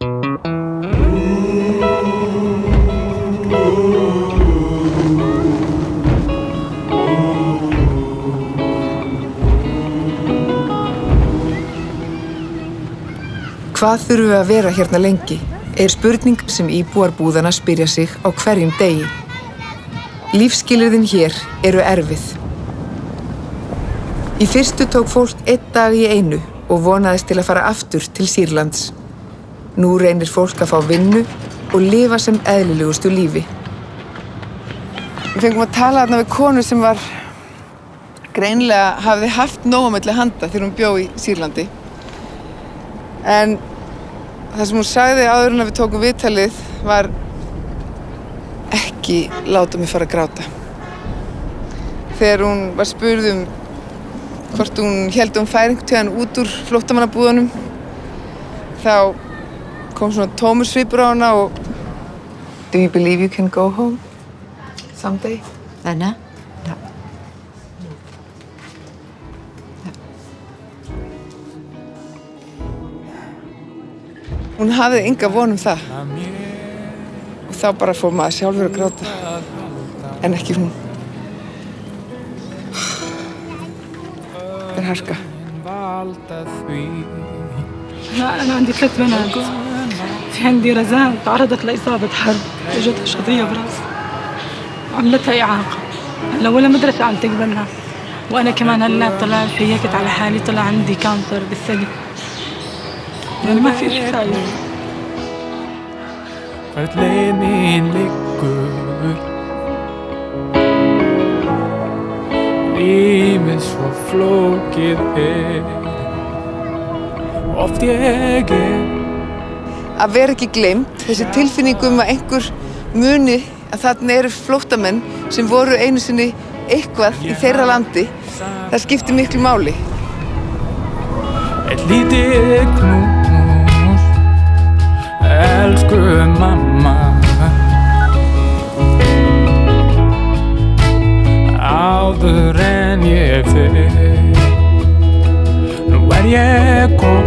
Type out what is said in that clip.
Hvað þurfum við að vera hérna lengi? Spurning sem íbúar búðanna spyrja sig á hverjum degi. Lífsskilyrðin hér eru erfið. Í fyrstu tók fólk 1 dag í einu og vonaðist til að fara aftur til Sýrlands. Nú reynir fólk að fá vinnu og lifa sem eðlilegustu lífi. Við fengum að tala þarna við konu sem var greinilega hafði haft nóg á milli handa þegar hún bjó í Sýrlandi. En það sem hún sagði áður en við tókum viðtalið var ekki láta mig fara að gráta. Þegar hún var spurð hvort hún héldi hún færi einhvern tíðan út úr flóttamannabúðunum, þá kom svona tómur svipur á hana og Do you believe you can go home someday? أنا؟ لا. Hún hafði enga von það og þá bara fór maður sjálfur að gráta, en ekki hún. Það harka. أنا عندي 3 بنات. في عندي رزان تعرضت لإصابة حرب، إجتها شظية براسها. عملتها إعاقة. هلا ولا مدرسة عم تقبلها. وأنا كمان هلا طلع شيكت على حالي، طلع عندي كانسر بالثدي. يعني ما في شيء خايف. Lenin liggur Lífið svo flókið Oft ég Að vera ekki gleymt, þessi tilfinning að einhver muni að þarna eru flóttamenn sem voru einu sinni eitthvað í þeirra landi, það skiptir miklu máli. Eitt lítið knús Elsku mamma Áður en ég fer Nú ég komin